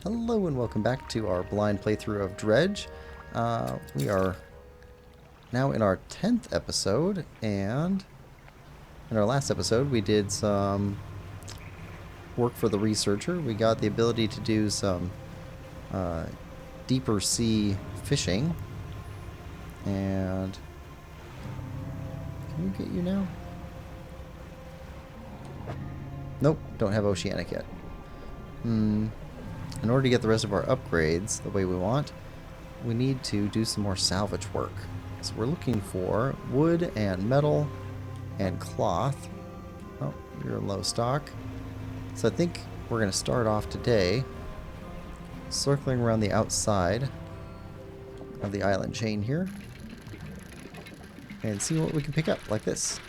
Hello and welcome back to our blind playthrough of Dredge. We are now in our 10th episode, and in our last episode we did some work for the researcher. We got the ability to do some deeper sea fishing. And can we get you now? Nope, don't have Oceanic yet. In order to get the rest of our upgrades the way we want, we need to do some more salvage work. So we're looking for wood and metal and cloth. Oh, you're in low stock. So I think we're going to start off today circling around the outside of the island chain here and see what we can pick up, like this.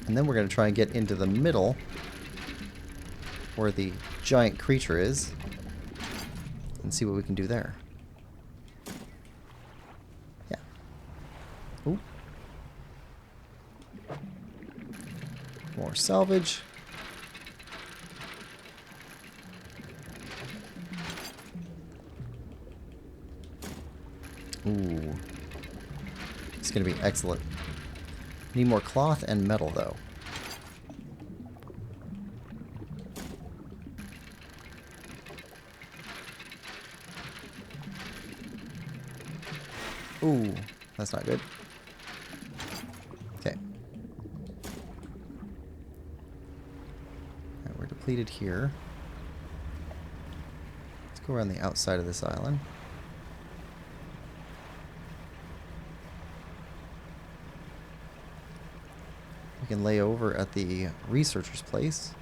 And then we're going to try and get into the middle where the giant creature is and see what we can do there. Yeah. Ooh. More salvage. Ooh. It's going to be excellent. Need more cloth and metal, though. Ooh, that's not good. Okay. Alright, we're depleted here. Let's go around the outside of this island. We can lay over at the researcher's place.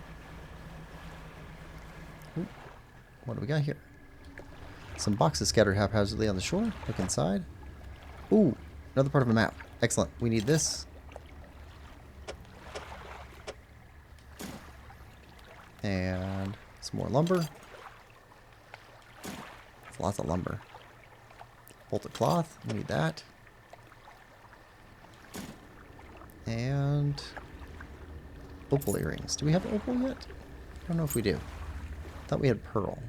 Ooh, what do we got here? Some boxes scattered haphazardly on the shore. Look inside. Ooh, another part of a map. Excellent. We need this. And some more lumber. That's lots of lumber. Bolted cloth. We need that. And opal earrings. Do we have opal yet? I don't know if we do. Thought we had pearl.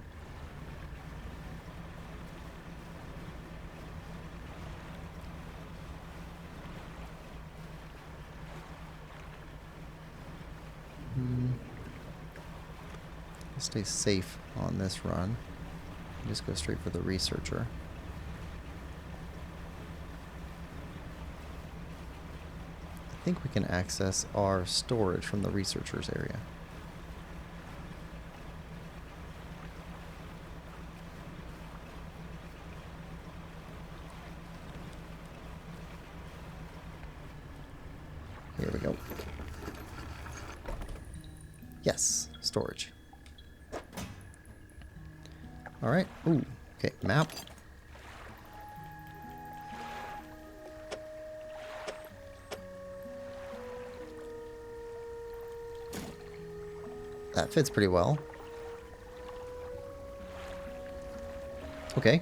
We'll stay safe on this run. Just go straight for the researcher. I think we can access our storage from the researcher's area. Here we go. Yes, storage. Alright. Ooh, okay, map. That fits pretty well. Okay.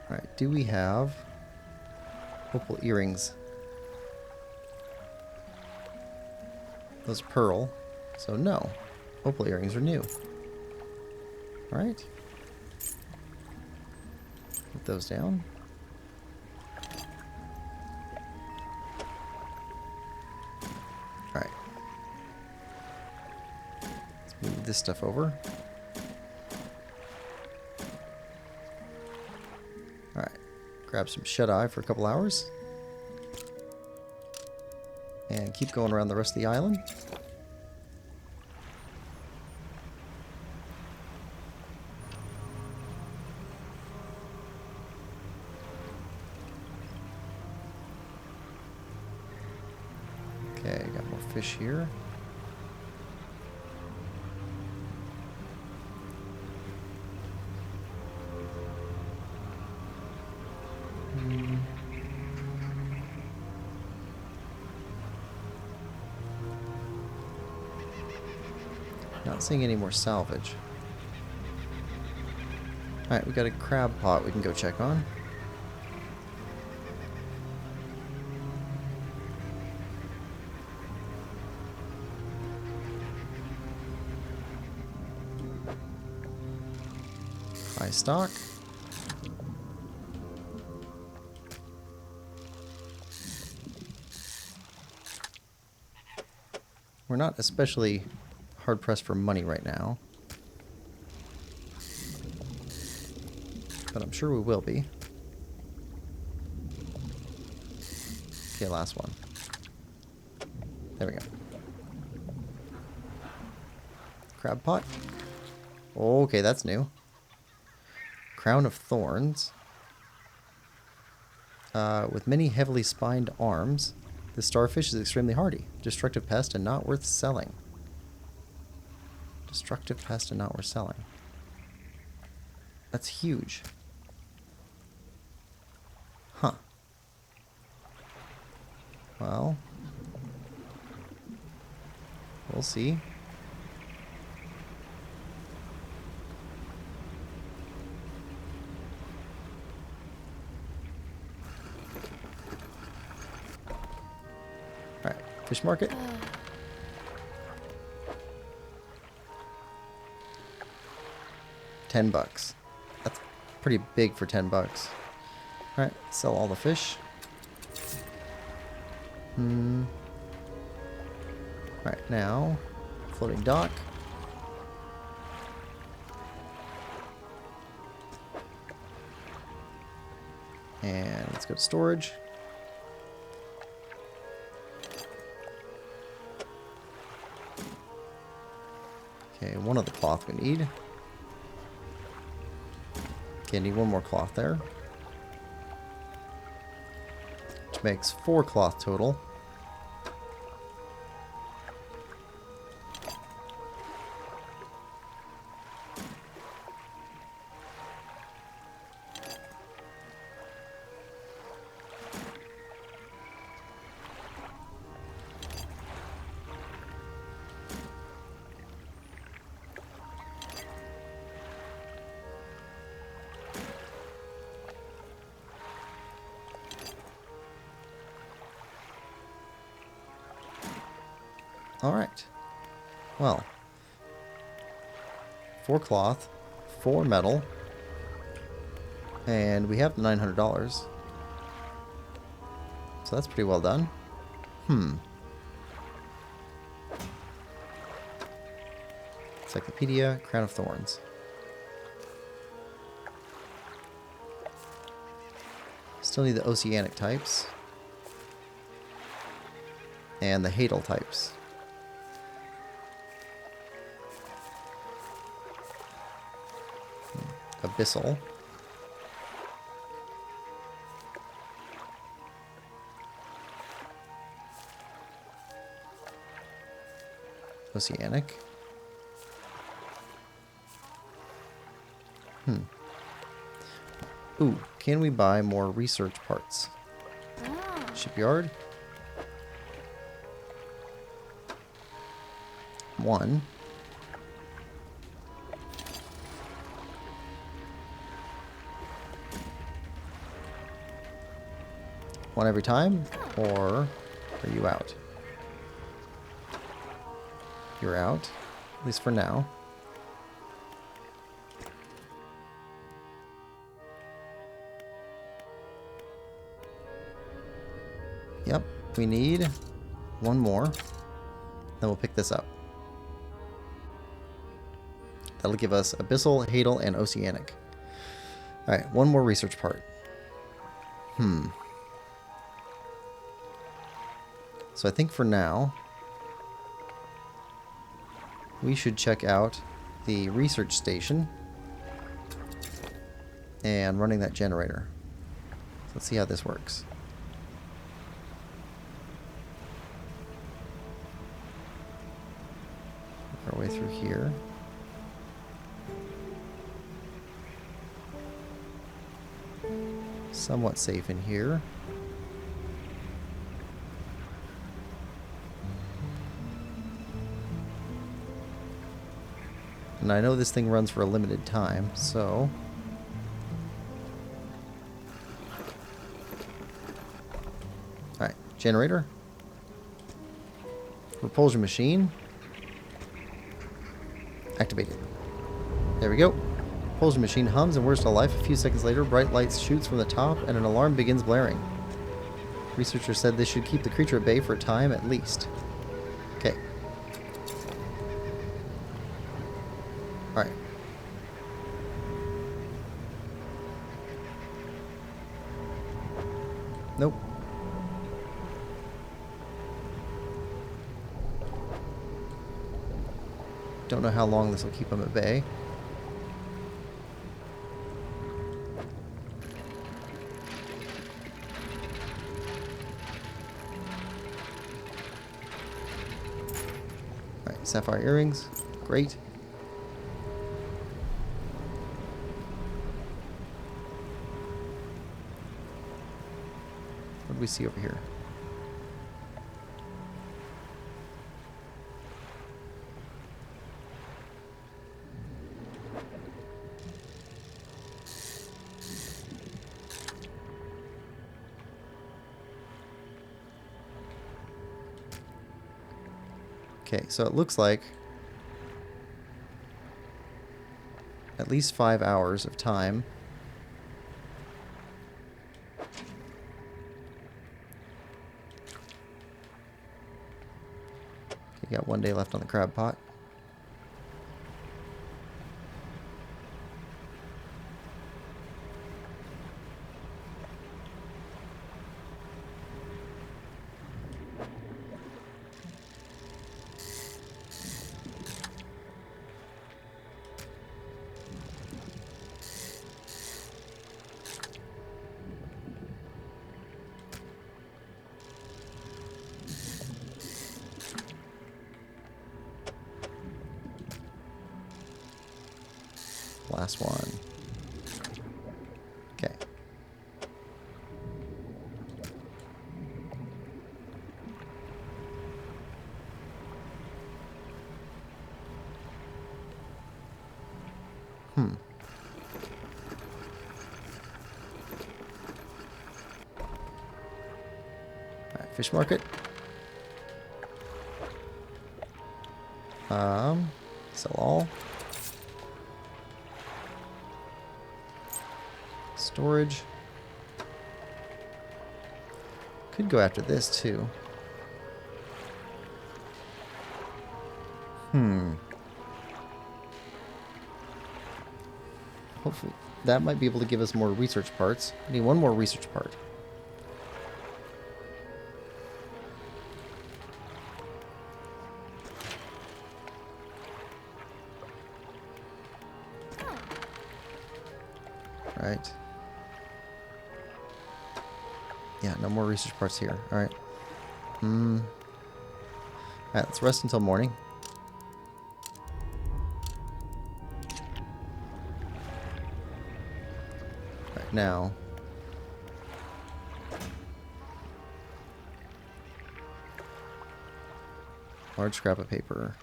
Alright, do we have opal earrings? Those are pearl, so no. Opal earrings are new. Alright. Put those down. Alright. Let's move this stuff over. Alright. Grab some shut-eye for a couple hours. And keep going around the rest of the island. Okay, got more fish here. Not seeing any more salvage. Alright, we got a crab pot we can go check on. High stock. We're not especially hard pressed for money right now, but I'm sure we will be. Okay, last one. There we go. Crab pot. Okay, that's new. Crown of Thorns. With many heavily spined arms, the starfish is extremely hardy. Destructive pest and not worth selling. Destructive pest and not worth selling. That's huge. Huh. Well, we'll see. Alright, fish market. $10. That's pretty big for $10. Alright, sell all the fish. Right now, floating dock. And let's go to storage. Okay, one of the cloth we need. Okay, need one more cloth there. Which makes 4 cloth total. Alright. Well. 4 cloth, 4 metal, and we have $900. So that's pretty well done. Encyclopedia, Crown of Thorns. Still need the oceanic types. And the hadal types. Abyssal. Oceanic. Ooh, can we buy more research parts? Shipyard. 1. One every time, or are you out? You're out, at least for now. Yep, we need one more. Then we'll pick this up. That'll give us Abyssal, Hadal, and Oceanic. Alright, one more research part. So I think for now, we should check out the research station and running that generator. So let's see how this works. Work our way through here. Somewhat safe in here. And I know this thing runs for a limited time, so Generator. Propulsion machine. Activated. There we go. Propulsion machine hums and whirs to life. A few seconds later, bright light shoots from the top and an alarm begins blaring. Researchers said this should keep the creature at bay for a time at least. Okay. Alright. Nope. Don't know how long this will keep them at bay. Alright, sapphire earrings. Great. What do we see over here? Okay, so it looks like at least 5 hours of time. Okay, got 1 day left on the crab pot. Last one. Okay. Alright, fish market. Sell all. Storage. Could go after this too. Hopefully that might be able to give us more research parts. I need one more research part. Right. Yeah, no more research parts here. Alright. Alright, let's rest until morning. Right now. Large scrap of paper.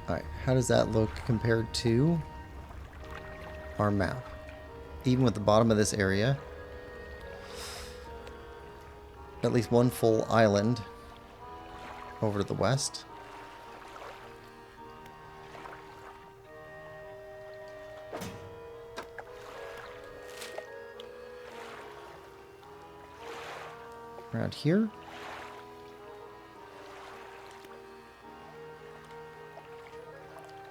Alright, how does that look compared to our map? Even with the bottom of this area, at least one full island over to the west. Around here.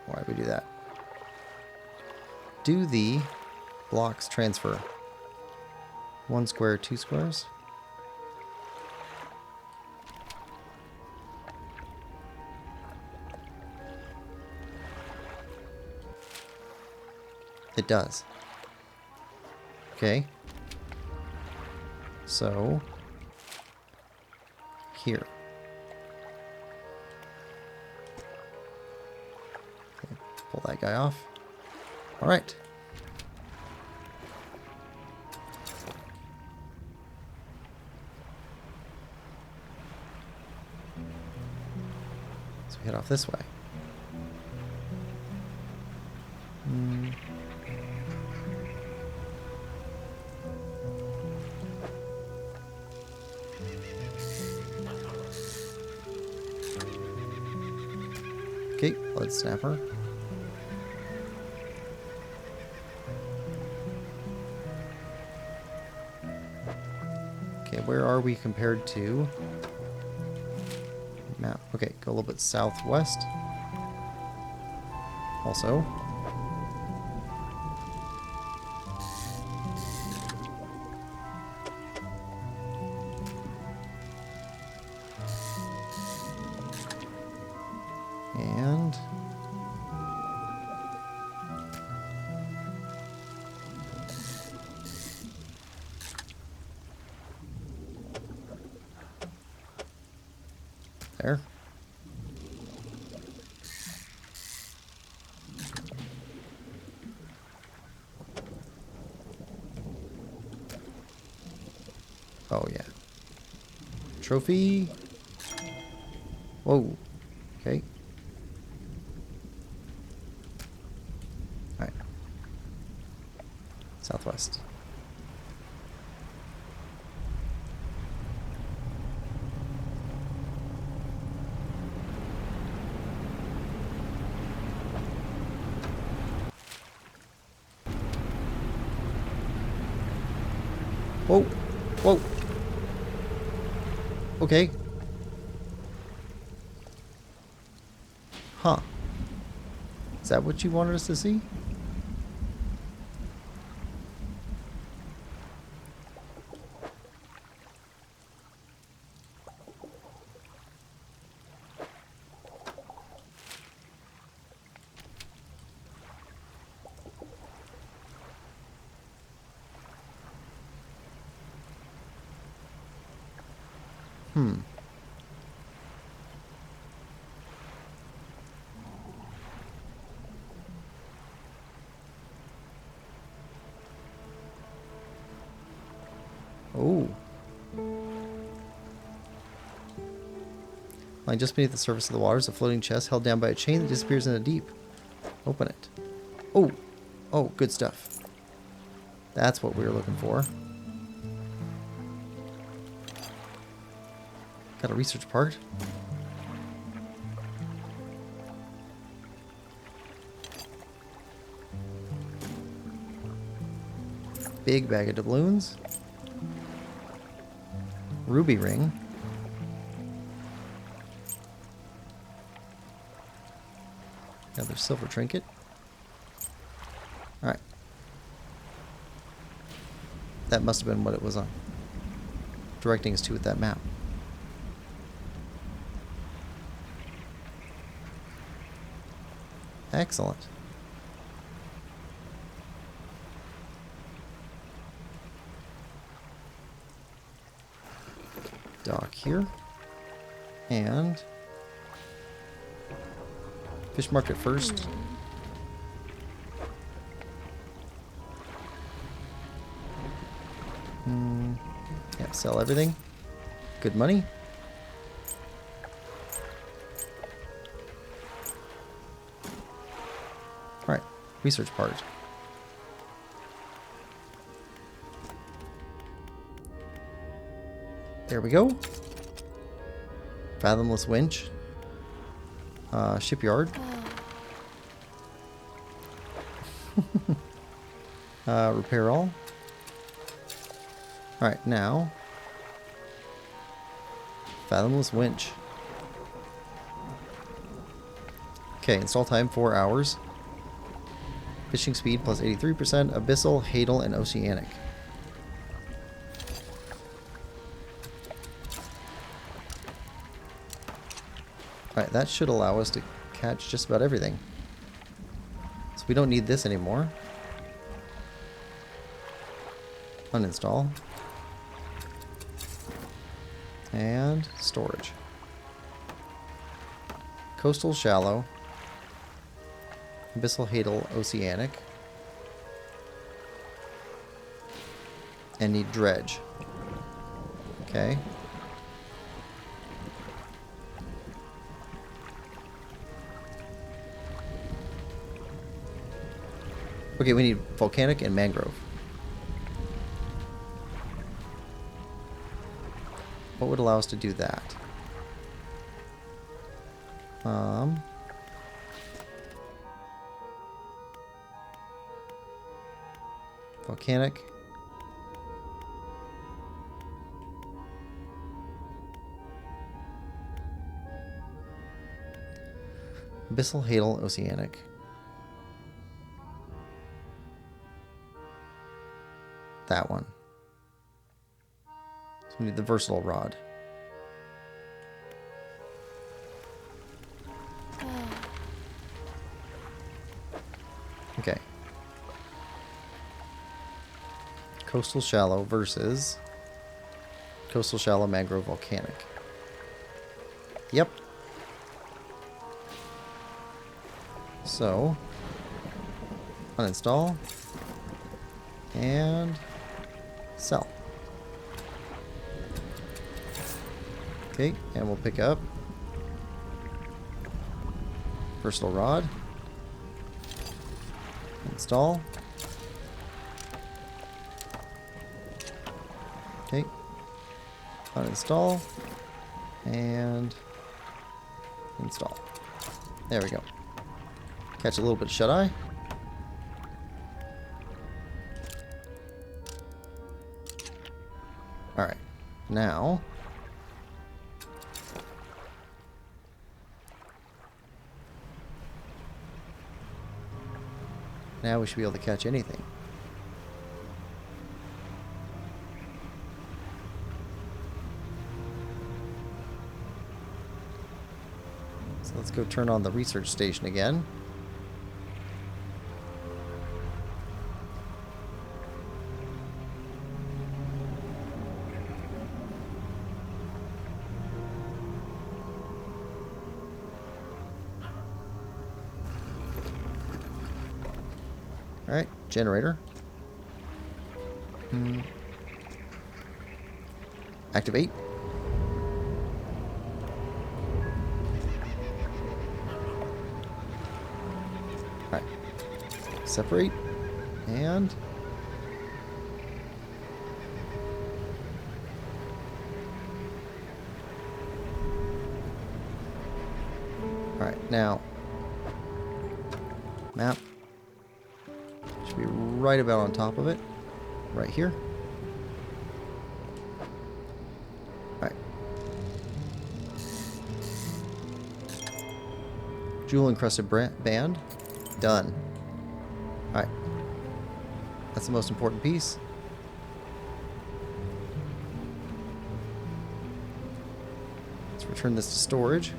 Why do we do that? Do the blocks transfer? 1 square, 2 squares? It does. Okay. So, here. Okay, pull that guy off. All right. So we head off this way. Okay, blood snapper. Okay, where are we compared to map? Okay, go a little bit southwest. Also. And there. Oh, yeah. Trophy. Whoa. Okay. Alright. Southwest. Whoa. Whoa. Okay. Huh. Is that what you wanted us to see? Hmm. Oh. Lying just beneath the surface of the water is a floating chest held down by a chain that disappears in the deep. Open it. Oh. Oh, good stuff. That's what we were looking for. Got a research part. Big bag of doubloons. Ruby ring. Another silver trinket. Alright. That must have been what it was on. Directing us to with that map. Excellent. Dock here. And fish market first. Yeah, sell everything. Good money. Alright, research part. There we go. Fathomless winch. Shipyard. Repair all. Alright, now. Fathomless winch. Okay, install time 4 hours. Fishing speed plus 83%. Abyssal, Hadal, and Oceanic. Alright, that should allow us to catch just about everything. So we don't need this anymore. Uninstall. And storage. Coastal, shallow. Abyssal, Hadal, Oceanic. And need dredge. Okay. Okay, we need volcanic and mangrove. What would allow us to do that? Volcanic. Abyssal, Hadal, Oceanic. That one. So we need the versatile rod. Okay. Coastal Shallow versus Coastal Shallow Mangrove Volcanic. Yep. So, uninstall and sell. Okay, and we'll pick up versatile rod. Install. Okay. Uninstall. And install. There we go. Catch a little bit of shut-eye. Alright. Now we should be able to catch anything. So let's go turn on the research station again. Alright, generator. Activate. Alright. Separate. And alright, now map. Should be right about on top of it. Right here. Alright. Jewel encrusted band. Done. Alright. That's the most important piece. Let's return this to storage.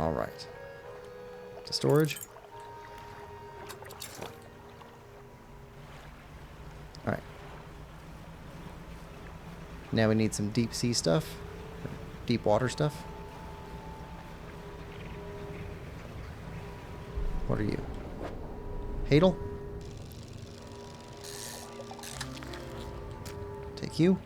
Alright. To storage. Alright. Now we need some deep sea stuff. Deep water stuff. What are you? Hadal? Take you.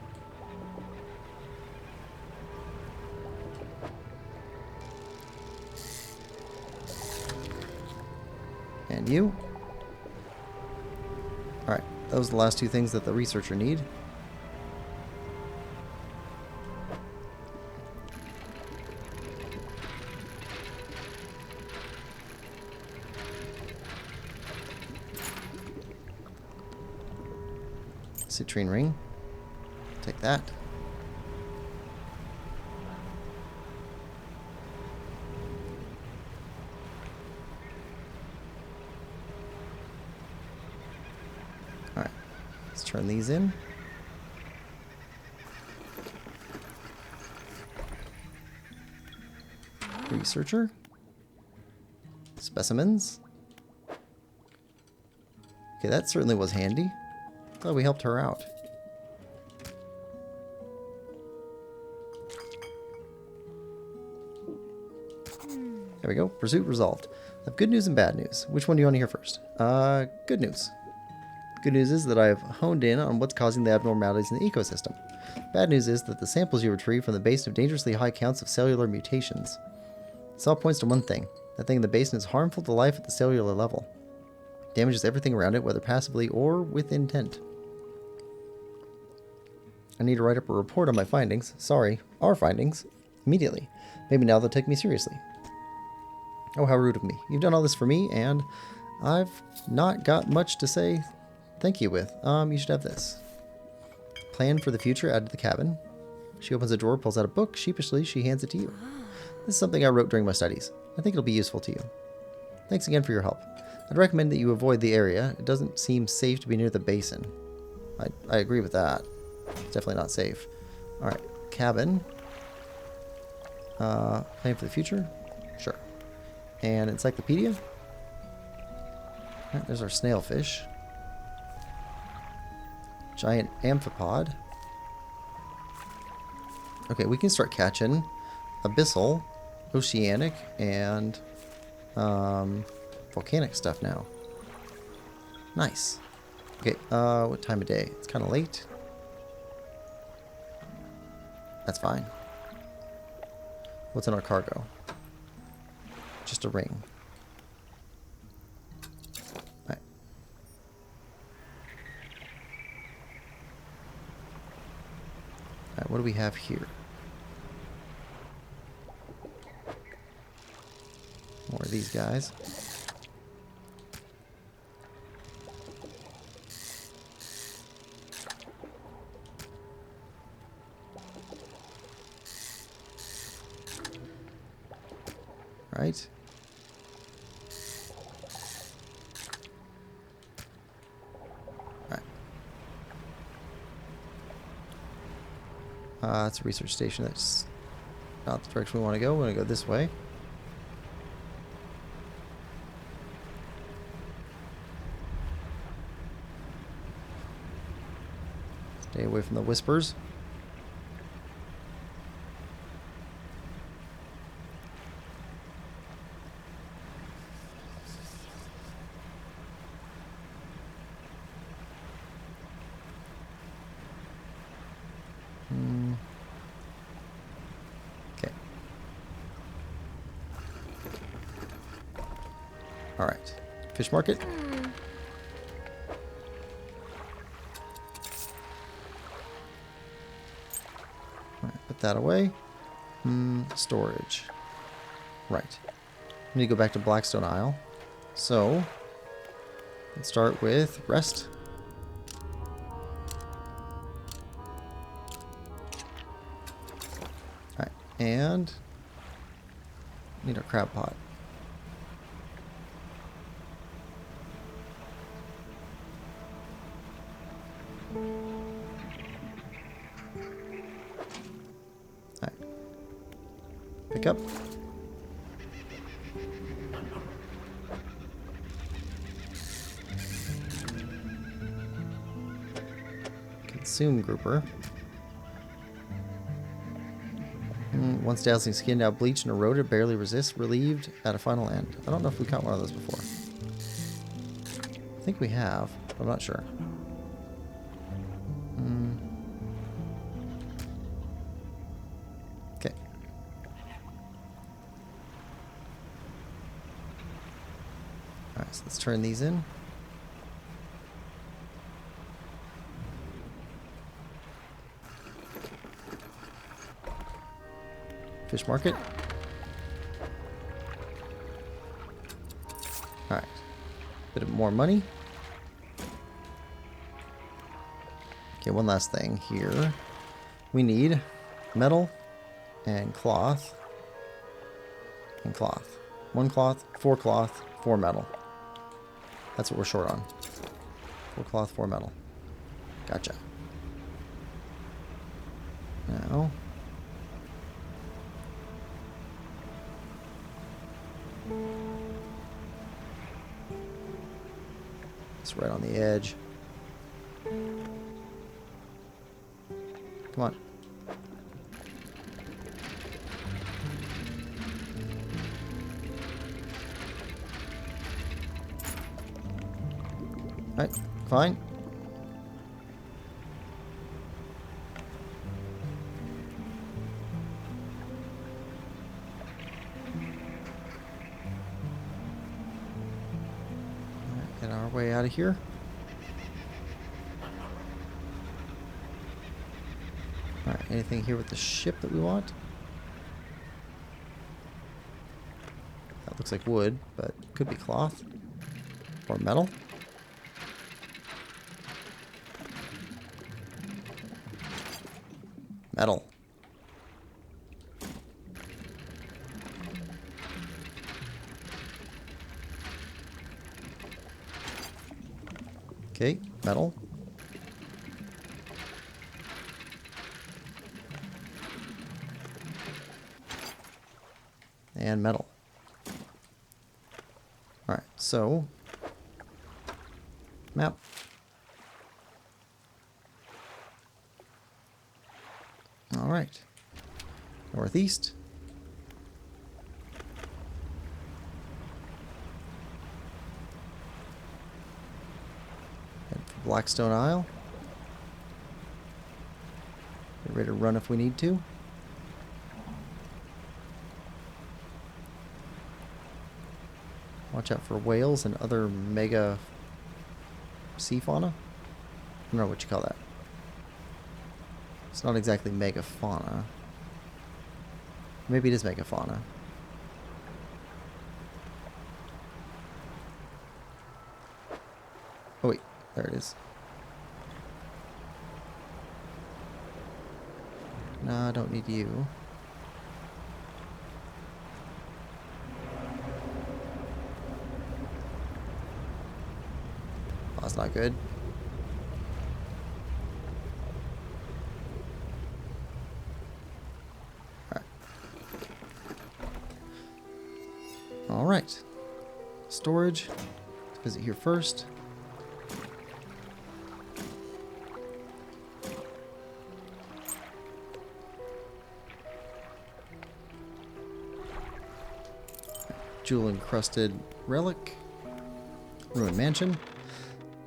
And you. Alright, those are the last two things that the researcher need. Citrine ring. Take that. Alright, let's turn these in. Researcher. Specimens. Okay, that certainly was handy. Glad we helped her out. There we go. Pursuit resolved. I have good news and bad news. Which one do you want to hear first? Good news. Good news is that I've honed in on what's causing the abnormalities in the ecosystem. Bad news is that the samples you retrieve from the basin have dangerously high counts of cellular mutations. This all points to one thing. That thing in the basin is harmful to life at the cellular level. Damages everything around it, whether passively or with intent. I need to write up a report on my findings. Sorry, our findings. Immediately. Maybe now they'll take me seriously. Oh, how rude of me. You've done all this for me, and I've not got much to say thank you with. You should have this. Plan for the future, add to the cabin. She opens a drawer, pulls out a book. Sheepishly, she hands it to you. This is something I wrote during my studies. I think it'll be useful to you. Thanks again for your help. I'd recommend that you avoid the area. It doesn't seem safe to be near the basin. I agree with that. It's definitely not safe. Alright, cabin. Plan for the future? Sure. And encyclopedia? Right, there's our snailfish. Giant amphipod. Okay, we can start catching abyssal, oceanic, and volcanic stuff now. Nice. Okay, what time of day? It's kind of late. That's fine. What's in our cargo? Just a ring. Right. Alright, what do we have here? More of these guys. Right. Right. That's a research station. That's not the direction we want to go. We want to go this way. Stay away from the whispers. Okay. All right. Fish market. Put that away. Storage. Right. We need to go back to Blackstone Isle. So, let's start with rest. Alright, and need our crab pot. Pick up. Consume grouper. Once dazzling skin, now bleached and eroded, barely resists, relieved at a final end. I don't know if we caught one of those before. I think we have, but I'm not sure. Okay. Alright, so let's turn these in. Fish market. Alright. Bit of more money. Okay, one last thing here. We need metal and cloth. And cloth. 1 cloth, 4 metal. That's what we're short on. 4 cloth, 4 metal. Gotcha. Now... it's right on the edge. Come on. Alright, fine. Get our way out of here. Alright, anything here with the ship that we want? That looks like wood, but could be cloth. Or metal. Metal. Okay, metal. And metal. Alright, so map. Alright. Northeast. Head for Blackstone Isle. Get ready to run if we need to. Watch out for whales and other mega sea fauna. I don't know what you call that. It's not exactly mega fauna. Maybe it is mega fauna. Oh wait, there it is. No, I don't need you. Oh, that's not good. Alright. Storage. Let's visit here first. Jewel encrusted relic. Ruined mansion.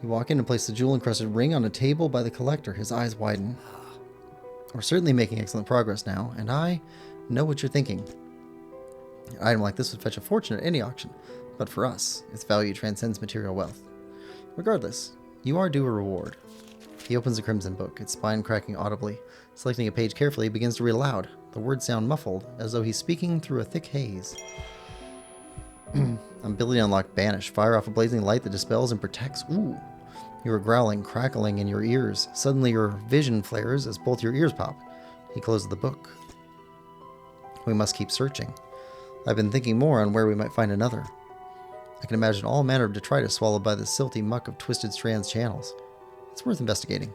You walk in and place the jewel encrusted ring on a table by the collector. His eyes widen. We're certainly making excellent progress now, and I know what you're thinking. An item like this would fetch a fortune at any auction, but for us, its value transcends material wealth. Regardless, you are due a reward. He opens the crimson book, its spine cracking audibly. Selecting a page carefully, he begins to read aloud. The words sound muffled, as though he's speaking through a thick haze. Ability unlocked Banish. Fire off a blazing light that dispels and protects. Ooh. You are growling, crackling in your ears. Suddenly your vision flares as both your ears pop. He closes the book. We must keep searching. I've been thinking more on where we might find another. I can imagine all manner of detritus swallowed by the silty muck of Twisted Strands channels. It's worth investigating.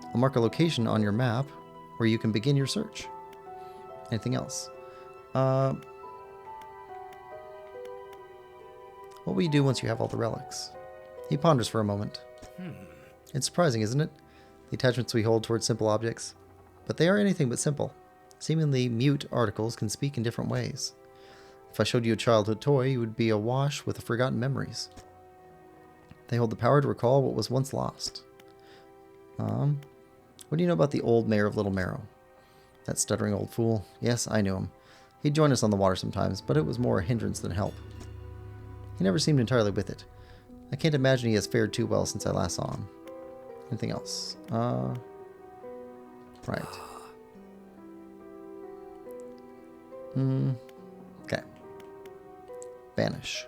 I'll mark a location on your map where you can begin your search. Anything else? What will you do once you have all the relics? He ponders for a moment. It's surprising, isn't it? The attachments we hold towards simple objects. But they are anything but simple. Seemingly mute articles can speak in different ways. If I showed you a childhood toy, you would be awash with forgotten memories. They hold the power to recall what was once lost. What do you know about the old mayor of Little Marrow? That stuttering old fool. Yes, I knew him. He'd join us on the water sometimes, but it was more a hindrance than help. He never seemed entirely with it. I can't imagine he has fared too well since I last saw him. Anything else? Right. Okay. Banish.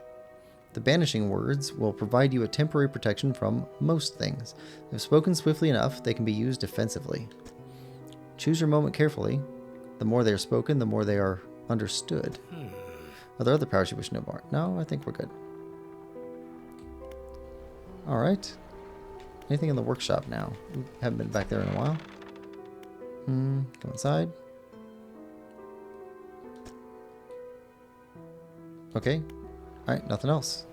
The banishing words will provide you a temporary protection from most things. If spoken swiftly enough, they can be used defensively. Choose your moment carefully. The more they are spoken, the more they are understood. Are there other powers you wish to know more? No, I think we're good. Alright. Anything in the workshop now? We haven't been back there in a while. Go inside. Okay. Alright, nothing else.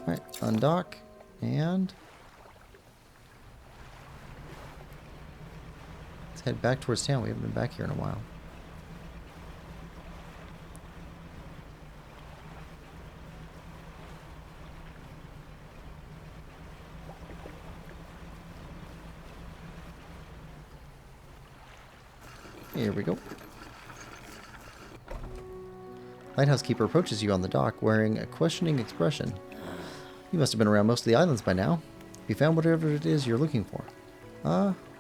Alright, undock. And let's head back towards town. We haven't been back here in a while. Here we go. Lighthouse keeper approaches you on the dock wearing a questioning expression. You must have been around most of the islands by now. You found whatever it is you're looking for.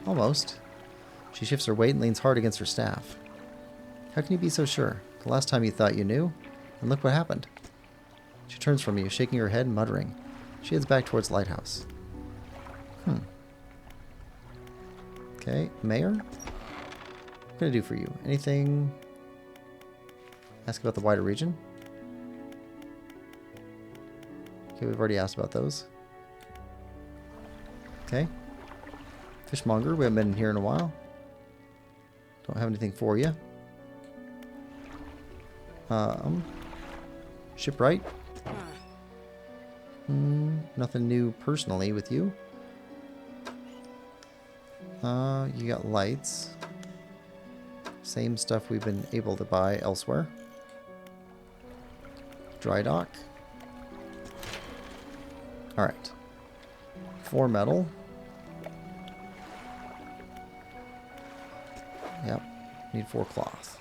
Almost. She shifts her weight and leans hard against her staff. How can you be so sure? The last time you thought you knew, and look what happened. She turns from you, shaking her head and muttering. She heads back towards the lighthouse. Okay, Mayor? What can I do for you? Anything? Ask about the wider region? Okay, we've already asked about those. Okay. Fishmonger, we haven't been here in a while. Don't have anything for you. Shipwright. Nothing new personally with you. You got lights. Same stuff we've been able to buy elsewhere. Dry dock. Alright. 4 metal. Yep. Need 4 cloth.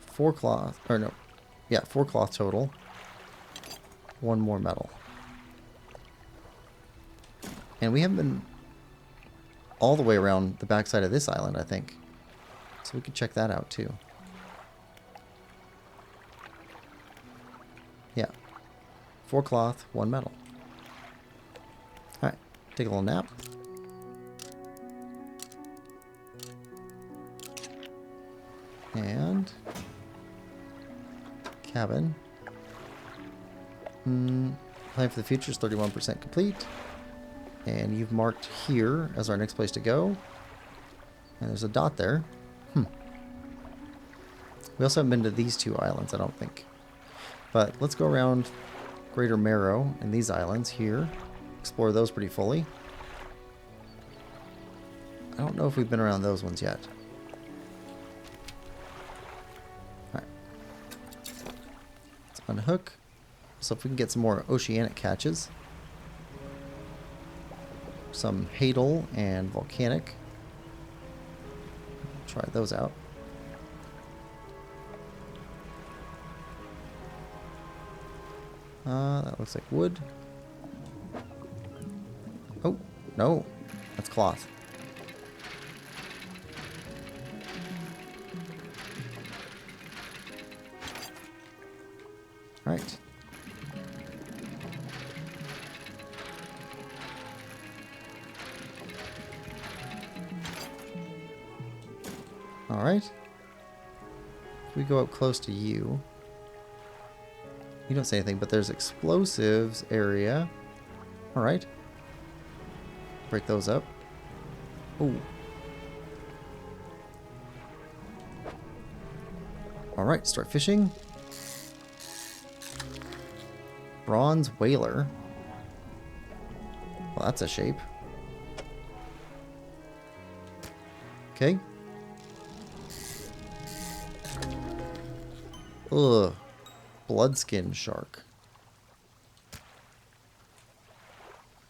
Four cloth, or no, yeah, 4 cloth total. 1 more metal. And we haven't been all the way around the backside of this island, I think. So we could check that out too. Yeah. 4 cloth, 1 metal. Alright, take a little nap. And cabin. Plan for the future is 31% complete. And you've marked here as our next place to go. And there's a dot there. We also haven't been to these 2 islands, I don't think. But let's go around Greater Marrow and these islands here. Explore those pretty fully. I don't know if we've been around those ones yet. Alright. Let's unhook. So if we can get some more oceanic catches. Some Hadal and Volcanic. Try those out. That looks like wood. Oh, no. That's cloth. Alright. Alright. If we go up close to you. You don't say anything, but there's explosives area. Alright. Break those up. Ooh. Alright, start fishing. Bronze whaler. Well, that's a shape. Okay. Ugh. Bloodskin shark.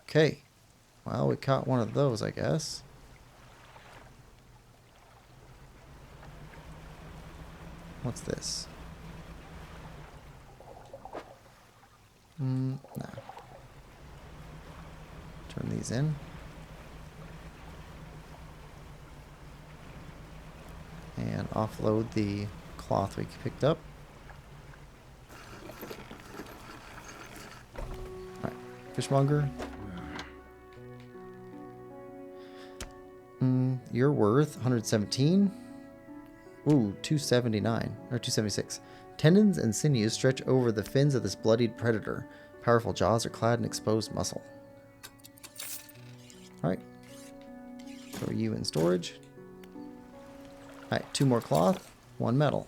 Okay. Well, we caught one of those, I guess. What's this? No. Turn these in. And offload the cloth we picked up. Alright, fishmonger. You're worth 117. Ooh, 279 or 276. Tendons and sinews stretch over the fins of this bloodied predator. Powerful jaws are clad in exposed muscle. Alright. Throw you in storage. Alright, 2 more cloth, 1 metal.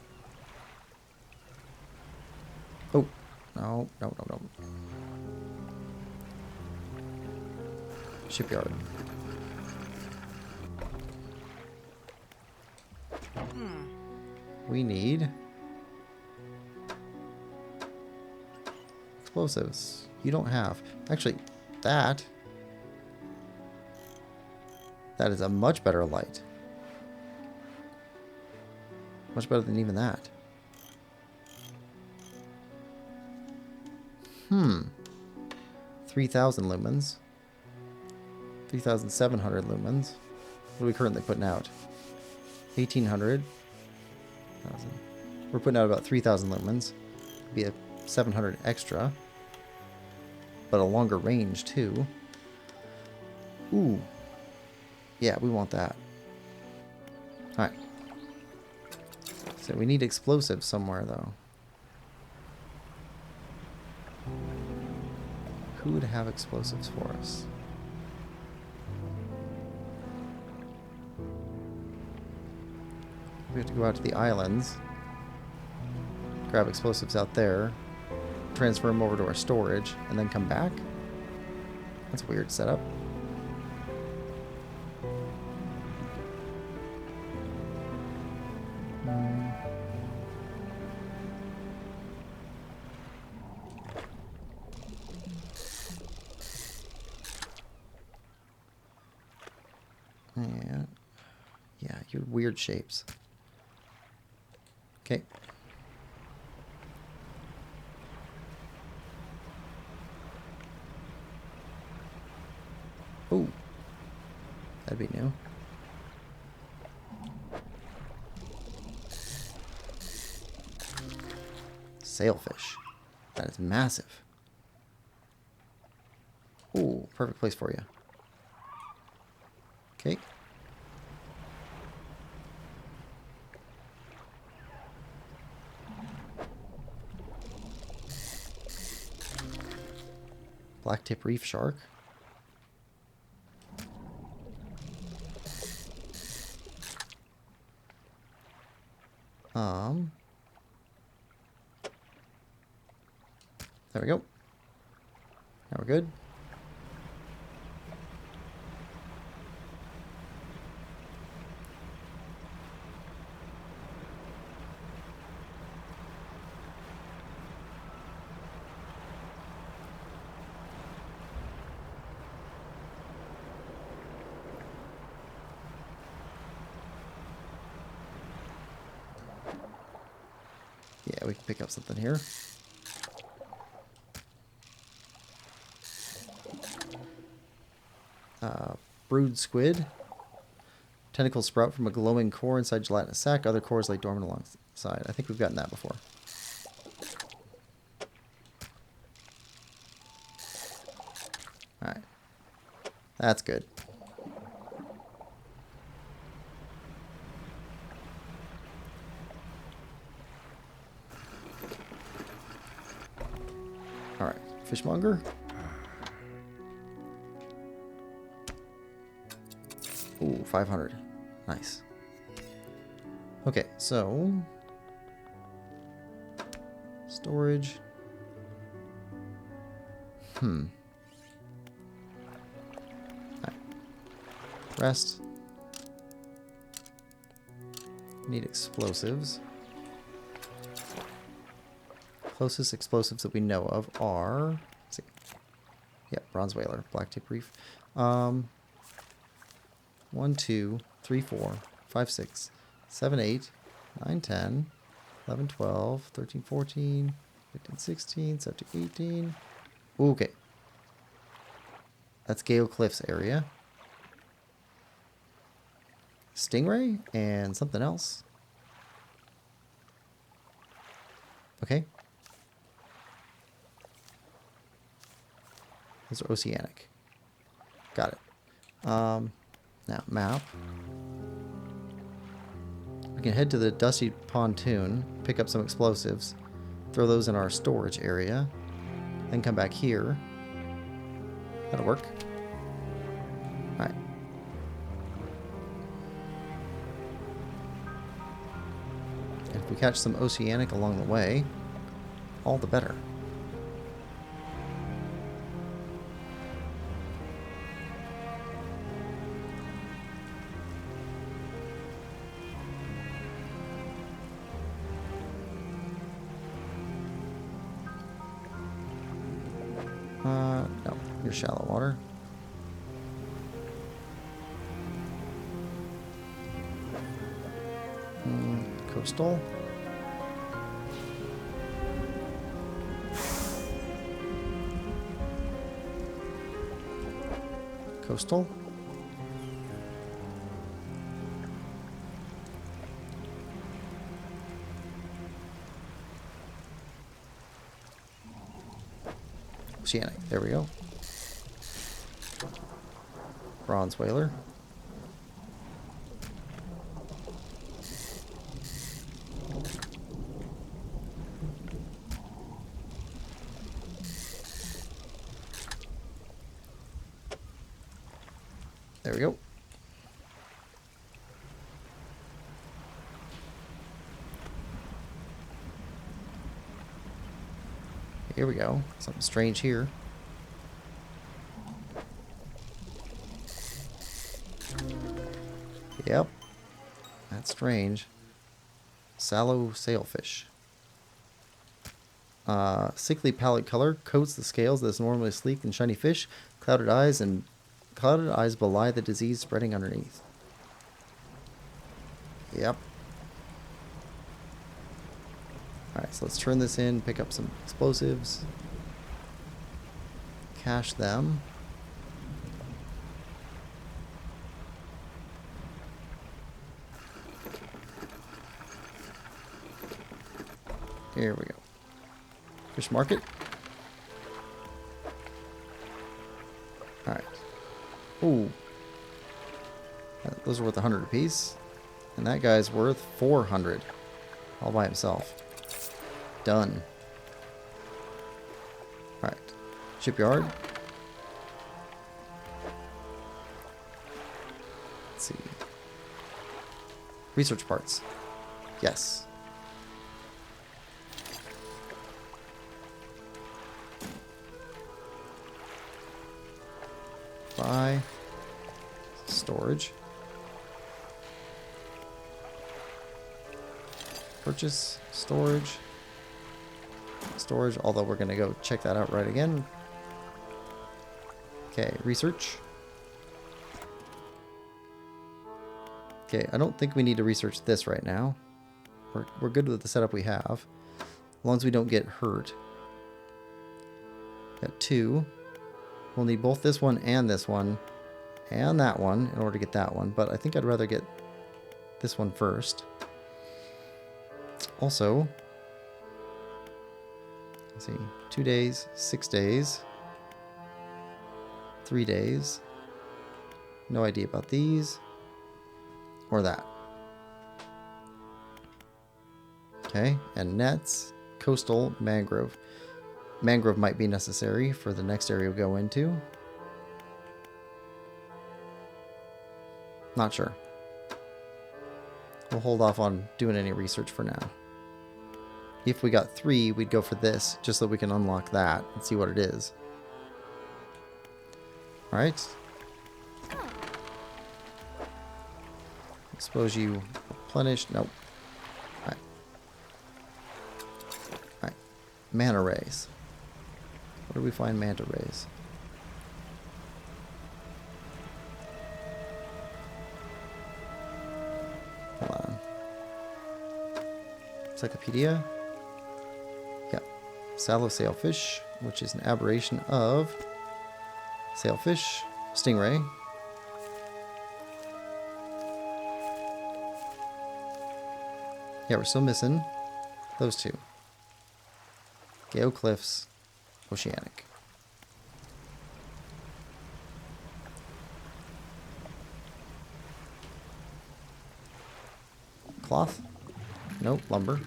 Oh, no. Shipyard. We need explosives. you don't have. Actually, that is a much better light. Much better than even that. 3,000 lumens. 3,700 lumens. What are we currently putting out? 1,800. 1,000. We're putting out about 3,000 lumens. Be a 700 extra. But a longer range, too. Ooh. Yeah, we want that. Alright. So we need explosives somewhere, though. Who would have explosives for us? We have to go out to the islands. Grab explosives out there. Transfer them over to our storage. And then come back? That's a weird setup. Yeah, you're weird shapes. Okay. Oh, that'd be new. Sailfish. That is massive. Ooh, perfect place for you. Okay. Black tip reef shark. There we go. Now we're good. Yeah, we can pick up something here. Brood squid. Tentacles sprout from a glowing core inside gelatinous sac. Other cores lay dormant alongside. I think we've gotten that before. Alright. That's good. Alright. Fishmonger. Ooh, 500. Nice. Okay, so... storage. Right. Rest. Need explosives. Closest explosives that we know of are... let's see. Yeah, bronze whaler, black tip reef. 1, 2, 3, 4, 5, 6, 7, 8, 9, 10, 11, 12, 13, 14, 15, 16, 17, 18. Okay. That's Gale Cliffs area. Stingray and something else. Okay. Those are oceanic. Got it. Now, map. We can head to the Dusty Pontoon, pick up some explosives, throw those in our storage area, then come back here. That'll work. Alright. If we catch some oceanic along the way, all the better. No, you're shallow water. Coastal. Coastal. Oceanic. There we go. Bronze whaler. There we go. Here we go. Something strange here. Yep. That's strange. Sallow sailfish. Sickly pallid color coats the scales that is normally sleek and shiny fish. Clouded eyes belie the disease spreading underneath. Yep. Alright, so let's turn this in, pick up some explosives. Cache them. Here we go. Fish market. Alright. Ooh. Those are worth 100 apiece. And that guy's worth 400. All by himself. Done. Alright. Shipyard. Let's see. Research parts. Yes. Buy. Storage. Purchase. Storage. Storage, although we're going to go check that out right again. Okay, research. Okay, I don't think we need to research this right now. We're good with the setup we have. As long as we don't get hurt. Got 2. We'll need both this one and that one in order to get that one. But I think I'd rather get this one first. Also, let's see, 2 days, 6 days, 3 days. No idea about these or that. Okay, and nets, coastal, mangrove. Mangrove might be necessary for the next area we go into. Not sure. We'll hold off on doing any research for now. If we got 3, we'd go for this, just so we can unlock that and see what it is. Alright. Suppose you replenish. Nope. Alright. Alright. Manta rays. Where do we find manta rays? Hold on. Encyclopedia. Yep. Sallow sailfish, which is an aberration of sailfish, stingray. Yeah, we're still missing those 2. Gale Cliffs, Oceanic. Cloth? Nope, lumber.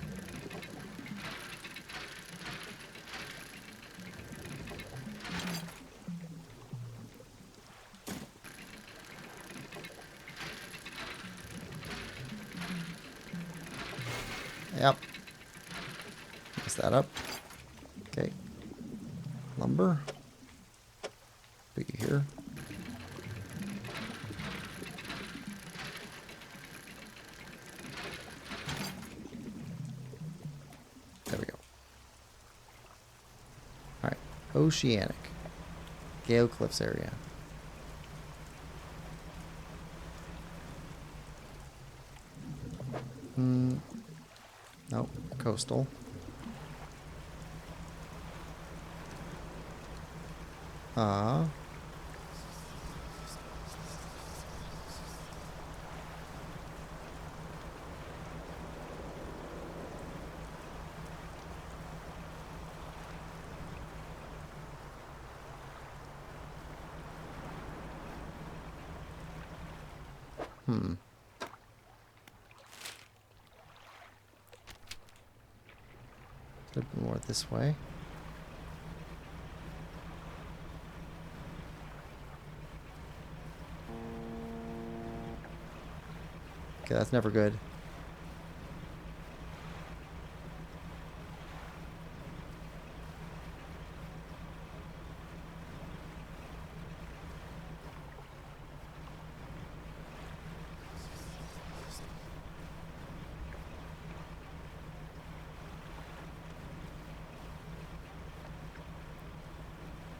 Yep. Mess that up. Okay. Lumber. Put you here. There we go. Alright. Oceanic. Gale Cliffs area. Nope. Coastal. Ah. A little bit more this way. Okay, that's never good.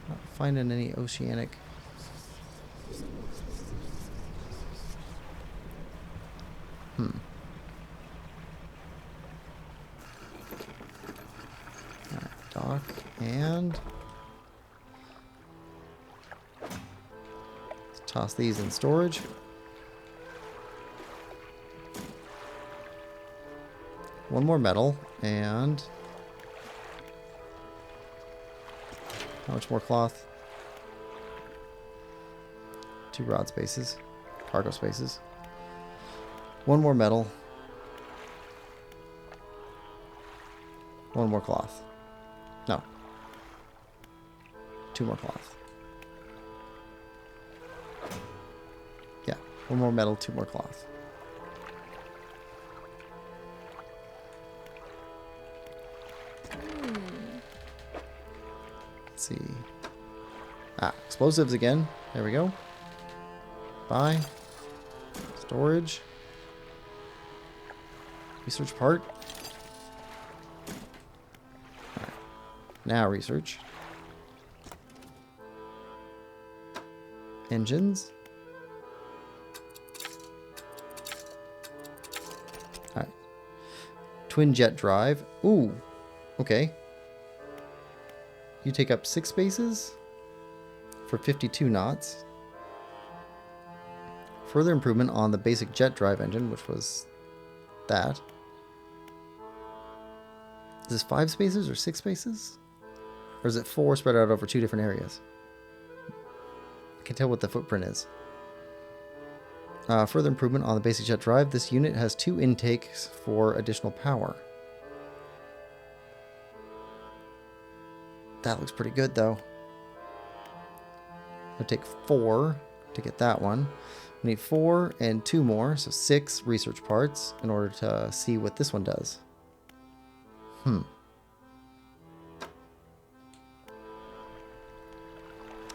Not finding any oceanic. Alright, dock and toss these in storage. One more metal and how much more cloth? 2 rod spaces, cargo spaces. One more metal. One more cloth. No. 2 more cloth. Yeah, 1 more metal, 2 more cloth. Let's see. Ah, explosives again. There we go. Buy. Storage. Research part. Alright. Now research. Engines. Alright. Twin jet drive. Ooh. Okay. You take up 6 spaces for 52 knots. Further improvement on the basic jet drive engine, which was that. Is this 5 spaces or 6 spaces? Or is it 4 spread out over 2 different areas? I can tell what the footprint is. Further improvement on the basic jet drive. This unit has 2 intakes for additional power. That looks pretty good, though. I'll take 4 to get that one. We need 4 and 2 more, so 6 research parts in order to see what this one does.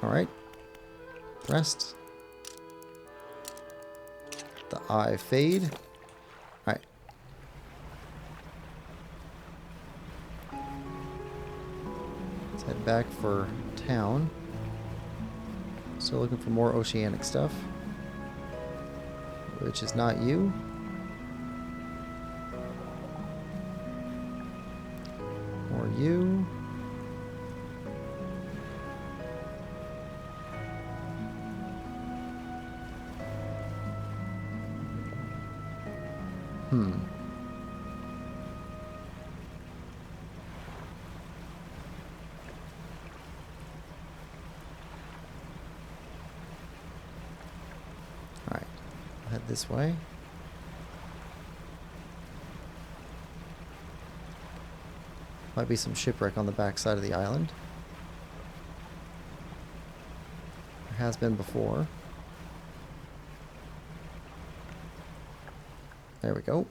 Alright. Rest. The eye fade. Alright. Let's head back for town. Still looking for more oceanic stuff. Which is not you. Or you. Alright. Head this way. Might be some shipwreck on the back side of the island. There has been before. There we go.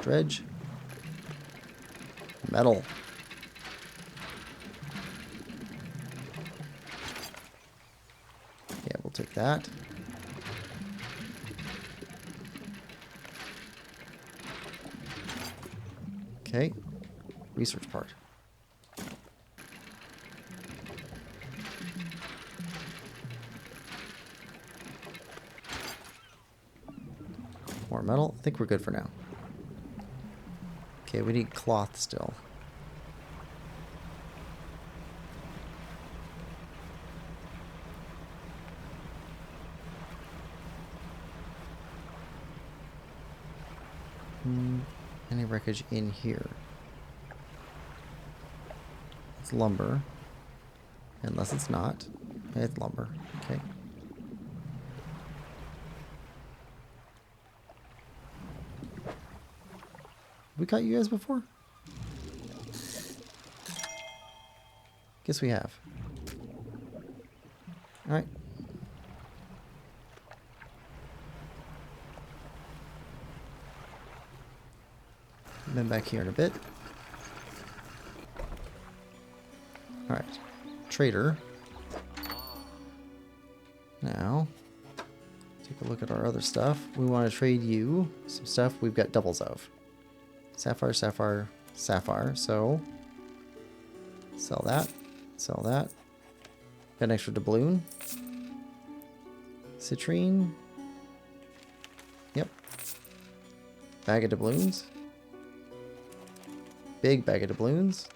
Dredge. Metal. Yeah, we'll take that. Okay. Research part. more metal. I think we're good for now. Okay, we need cloth still. Any wreckage in here? It's lumber. Unless it's not. It's lumber. Okay. We caught you guys before? Guess we have. Alright. Been back here in a bit. Alright. Trader. Now, take a look at our other stuff. We want to trade you some stuff we've got doubles of. Sapphire, sapphire, sapphire. So, sell that. Sell that. Got an extra doubloon. Citrine. Yep. Bag of doubloons. Big bag of doubloons.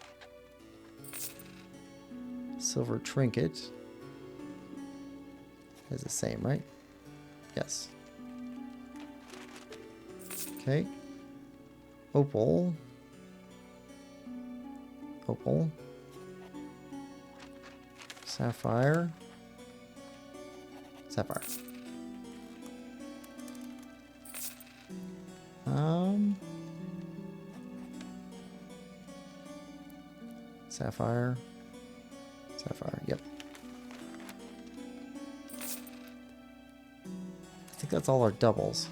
Silver trinket. Is the same, right? Yes. Okay. Opal. Opal. Sapphire. Sapphire. Sapphire. Sapphire, yep. I think that's all our doubles.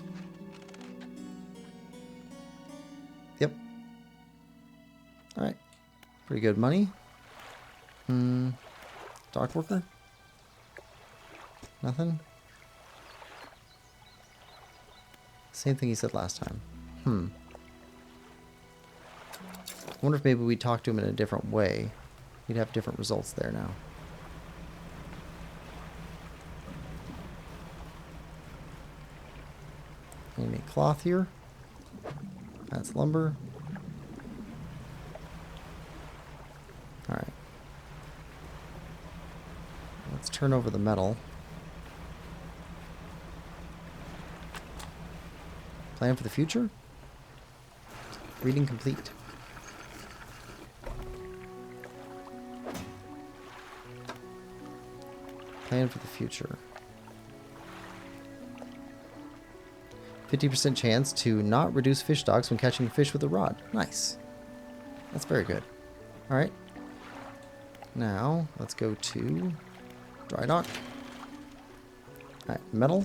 Yep. Alright. Pretty good money. Dock worker? Nothing? Same thing he said last time. I wonder if maybe we talk to him in a different way. We'd have different results there now. Any cloth here? That's lumber. Alright. Let's turn over the metal. Plan for the future? Reading complete. Plan for the future. 50% chance to not reduce fish stocks when catching fish with a rod. Nice. That's very good. Alright. Now, let's go to dry dock. Alright, metal.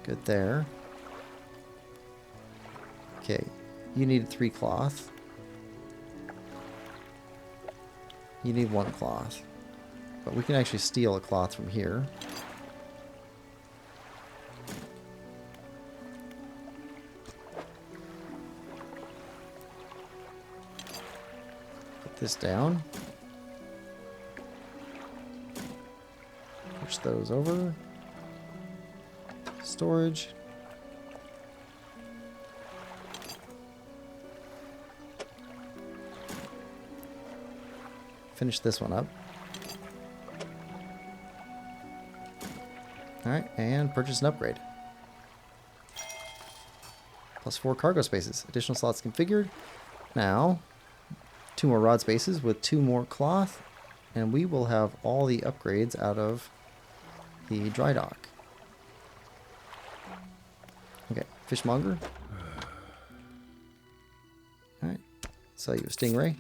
Good there. Okay, you need 3 cloth. You need 1 cloth. But we can actually steal a cloth from here. Put this down. Push those over. Storage. Finish this one up. Alright, and purchase an upgrade. Plus 4 cargo spaces. Additional slots configured. Now, 2 more rod spaces with 2 more cloth. And we will have all the upgrades out of the dry dock. Okay, fishmonger. Alright, sell you a stingray.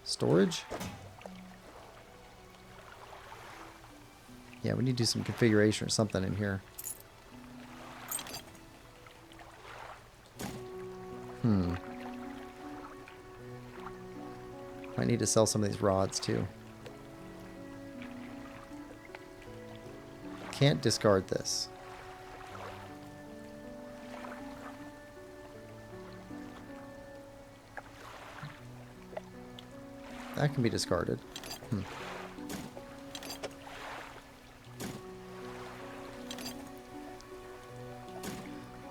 Storage. Yeah, we need to do some configuration or something in here. Might need to sell some of these rods too. Can't discard this. that can be discarded.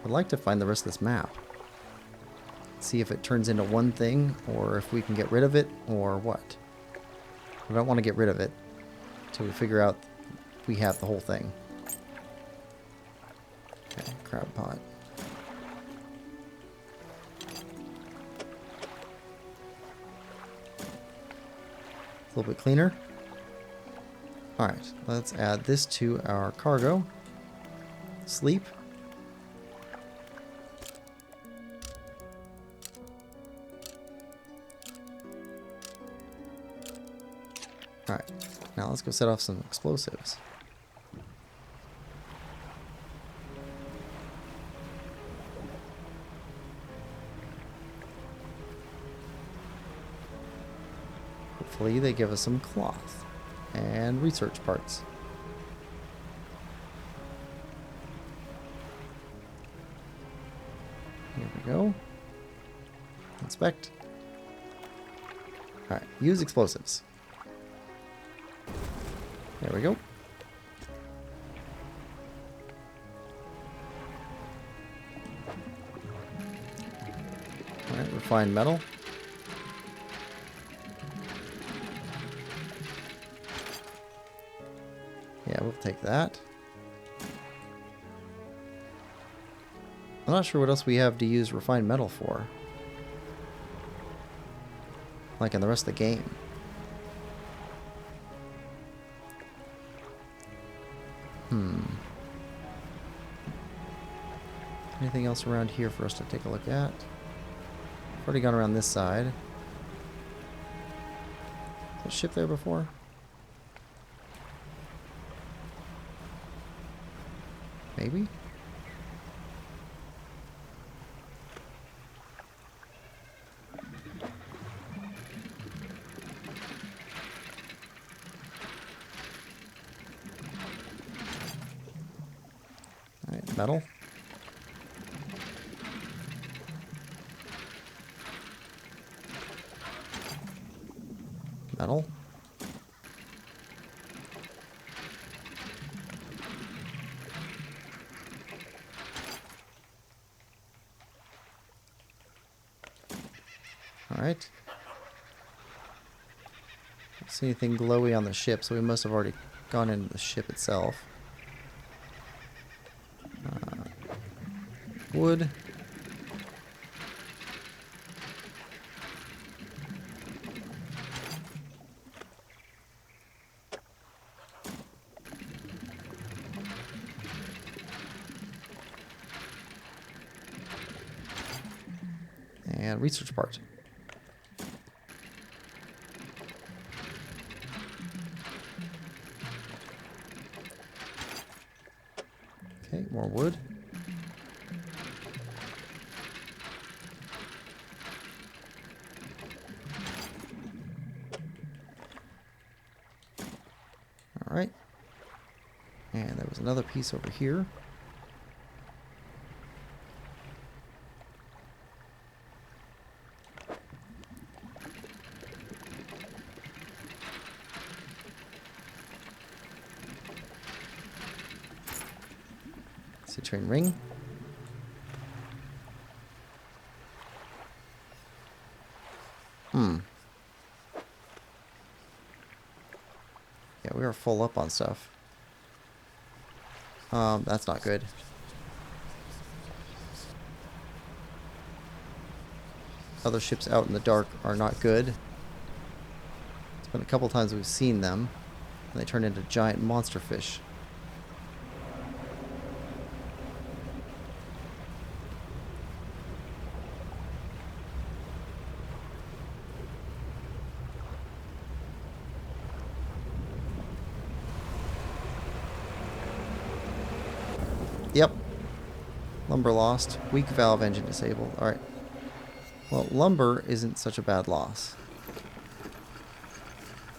I'd like to find the rest of this map. See if it turns into one thing, or if we can get rid of it, or what. I don't want to get rid of it until we figure out we have the whole thing. Okay, crab pot. A little bit cleaner. Alright, let's add this to our cargo. Sleep. Alright, now let's go set off some explosives. Hopefully they give us some cloth and research parts. Here we go. Inspect. Alright, use explosives. There we go. Alright, refined metal. Yeah, we'll take that. I'm not sure what else we have to use refined metal for. Like in the rest of the game. Anything else around here for us to take a look at? I've already gone around this side. Is there a ship there before? Maybe? Alright, metal. Metal. Alright. Don't see anything glowy on the ship, so we must have already gone into the ship itself. Wood. And research part. Okay, more wood. All right. And there was another piece over here. Citrine ring. Yeah, we are full up on stuff. That's not good. Other ships out in the dark are not good. It's been a couple times we've seen them, and they turn into giant monster fish. Yep. Lumber lost. Weak valve engine disabled. Alright. Well, lumber isn't such a bad loss.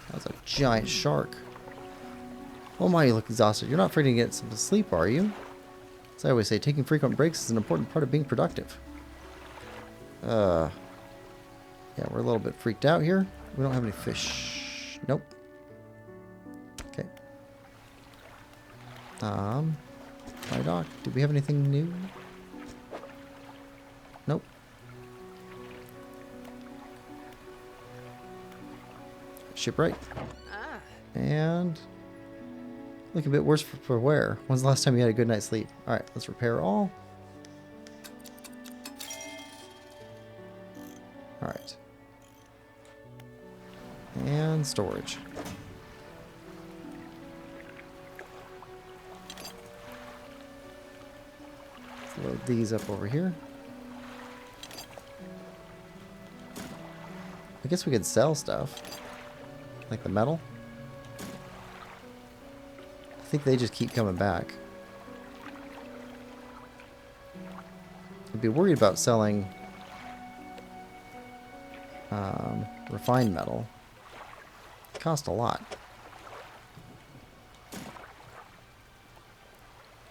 That was a giant shark. Oh my, you look exhausted. You're not afraid to get some sleep, are you? As I always say, taking frequent breaks is an important part of being productive. Yeah, we're a little bit freaked out here. We don't have any fish. Nope. Okay. Dry dock. Do we have anything new? Nope. Shipwright. And look a bit worse for wear. When's the last time you had a good night's sleep? Alright, let's repair all. Alright. And storage. Let's load these up over here. I guess we could sell stuff. Like the metal. I think they just keep coming back. I'd be worried about selling refined metal. It costs a lot.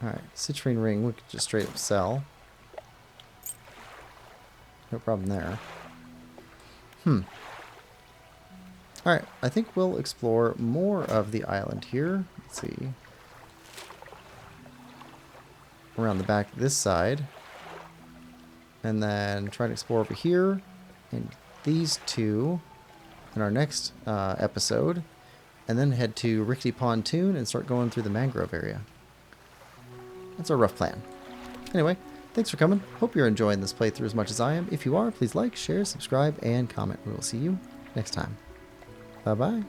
Alright, citrine ring we could just straight up sell. No problem there. Alright, I think we'll explore more of the island here. Let's see. Around the back this side. And then try to explore over here. And these two in our next episode. And then head to Rickety Pontoon and start going through the mangrove area. That's our rough plan. Anyway, thanks for coming. Hope you're enjoying this playthrough as much as I am. If you are, please like, share, subscribe, and comment. We will see you next time. Bye-bye.